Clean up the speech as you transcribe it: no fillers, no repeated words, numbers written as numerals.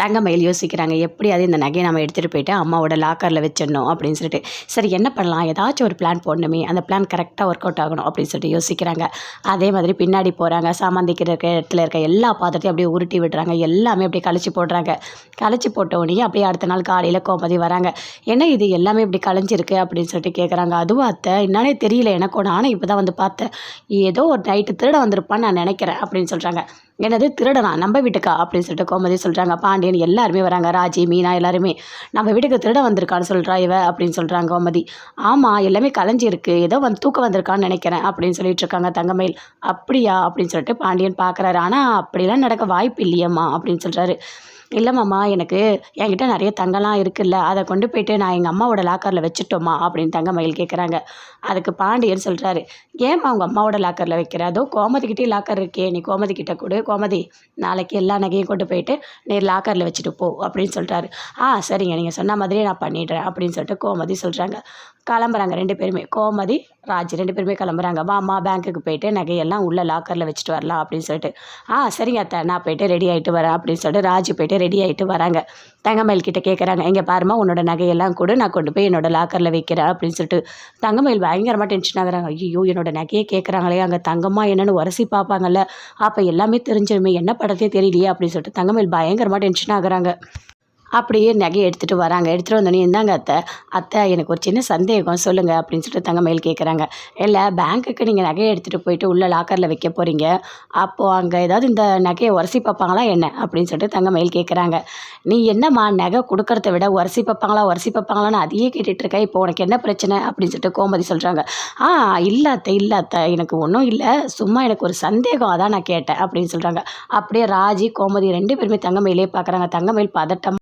தங்கமயில் யோசிக்கிறாங்க, எப்படியாவது இந்த நகையை நம்ம எடுத்துகிட்டு போயிட்டு அம்மாவோட லாக்கரில் வச்சிடணும் அப்படின்னு சொல்லிட்டு. சரி என்ன பண்ணலாம், ஏதாச்சும் ஒரு பிளான் போடணுமே, அந்த பிளான் கரெக்டாக ஒர்க் அவுட் ஆகணும் அப்படின்னு சொல்லிட்டு யோசிக்கிறாங்க. அதே மாதிரி பின்னாடி போகிறாங்க, சாமாந்திக்கிற இடத்துல இருக்க எல்லா பாத்திரத்தையும் அப்படியே உருட்டி விடுறாங்க, எல்லாமே அப்படியே கழிச்சு போடுறாங்க. கழிச்சு போட்ட உடனே அப்படியே அடுத்த நாள் காலையில் கோமதி வராங்க. என்ன இது எல்லாமே இப்படி கலைஞ்சிருக்கு அப்படின்னு சொல்லிட்டு கேட்குறாங்க. அதுவும் அத்தை என்னன்னே தெரியல எனக்கும், நானும் இப்போ தான் வந்து பார்த்தேன், ஏதோ ஒரு நைட்டு திருட வந்திருப்பான்னு நான் நினைக்கிறேன் அப்படின்னு சொல்கிறாங்க. என்னது திருடனா, நம்ம வீட்டுக்கா அப்படின்னு சொல்லிட்டு கோமதி சொல்கிறாங்க. பாண்டியன் எல்லாருமே வராங்க, ராஜி மீனா எல்லாருமே. நம்ம வீட்டுக்கு திருட வந்திருக்கான்னு சொல்கிறா இவ அப்படின்னு சொல்கிறாங்க கோமதி. ஆமாம் எல்லாமே கலைஞ்சி இருக்கு, ஏதோ வந்து தூக்க வந்திருக்கான்னு நினைக்கிறேன் அப்படின்னு சொல்லிட்டு இருக்காங்க தங்கமயில். அப்படியா அப்படின்னு சொல்லிட்டு பாண்டியன் பார்க்குறாரு. ஆனால் அப்படிலாம் நடக்க வாய்ப்பு இல்லையம்மா அப்படின்னு சொல்கிறாரு. இல்லைம்மாம்மா, எனக்கு என்கிட்ட நிறைய தங்கம்லாம் இருக்குல்ல, அதை கொண்டு போயிட்டு நான் எங்கள் அம்மாவோட லாக்கரில் வச்சுட்டோமா அப்படின்னு தங்கமயில் கேட்குறாங்க. அதுக்கு பாண்டியன் சொல்கிறாரு, ஏம்மா அவங்க அம்மாவோட லாக்கரில் வைக்கிற, அதோ கோமதிக்கிட்டே லாக்கர் இருக்கே, நீ கோமதிக்கிட்ட கொடு, கோமதி நாளைக்கு எல்லா நகையும் கொண்டு போயிட்டு நீ லாக்கரில் வச்சுட்டு போ அப்படின்னு சொல்கிறாரு. சரிங்க, நீங்கள் சொன்ன மாதிரியே நான் பண்ணிடுறேன் அப்படின்னு சொல்லிட்டு கோமதி சொல்கிறாங்க. கிளம்புறாங்க ரெண்டு பேருமே, கோமதி ராஜ் ரெண்டு பேருமே கிளம்புறாங்க. வாம்மா பேங்க்குக்கு போயிட்டு நகையெல்லாம் உள்ள லாக்கரில் வச்சுட்டு வரலாம் அப்படின்னு சொல்லிட்டு. சரிங்க அத்தை, நான் போயிட்டு ரெடி ஆகிட்டு வரேன் அப்படின்னு சொல்லிட்டு ராஜ் போயிட்டு ரெடி ஆகிட்டு வராங்க. தங்கமயில் கிட்ட கேட்குறாங்க, இங்கே பாருமா உன்னோட நகையெல்லாம் கூட நான் கொண்டு போய் என்னோட லாக்கரில் வைக்கிறேன் அப்படின்னு சொல்லிட்டு. தங்கமயில் பயங்கரமாக டென்ஷன் ஆகுறாங்க. ஐயோ என்னோட நகையை கேட்குறாங்களே, அங்கே தங்கம்மா என்னென்னு உரசி பார்ப்பாங்கல்ல, அப்போ எல்லாமே தெரிஞ்சிருமே, என்ன படத்தே தெரியலையே அப்படின்னு சொல்லிட்டு தங்கமயில் பயங்கரமாக டென்ஷன் ஆகுறாங்க. அப்படியே நகையை எடுத்துகிட்டு வராங்க. எடுத்துகிட்டு வந்தோடனே, இந்தாங்க அத்தை, அத்தை எனக்கு ஒரு சின்ன சந்தேகம் சொல்லுங்கள் அப்படின்னு சொல்லிட்டு தங்கமயில் கேட்குறாங்க. இல்லை பேங்க்குக்கு நீங்கள் நகையை எடுத்துகிட்டு போயிட்டு உள்ள லாக்கரில் வைக்க போகிறீங்க, அப்போது அங்கே ஏதாவது இந்த நகையை உரசி பார்ப்பாங்களா என்ன அப்படின்னு சொல்லிட்டு தங்கமயில் கேட்குறாங்க. நீ என்னம்மா நகை கொடுக்கறத விட உரசி பார்ப்பாங்களான்னு அதையே கேட்டுட்ருக்க, இப்போ உனக்கு என்ன பிரச்சனை அப்படின்னு சொல்லிட்டு கோமதி சொல்கிறாங்க. இல்லை அத்தை எனக்கு ஒன்றும் இல்லை, சும்மா எனக்கு ஒரு சந்தேகம், அதான் நான் கேட்டேன் அப்படின்னு சொல்கிறாங்க. அப்படியே ராஜி கோமதி ரெண்டு பேருமே தங்கமயிலே பார்க்குறாங்க. தங்கமயில் பதட்டம்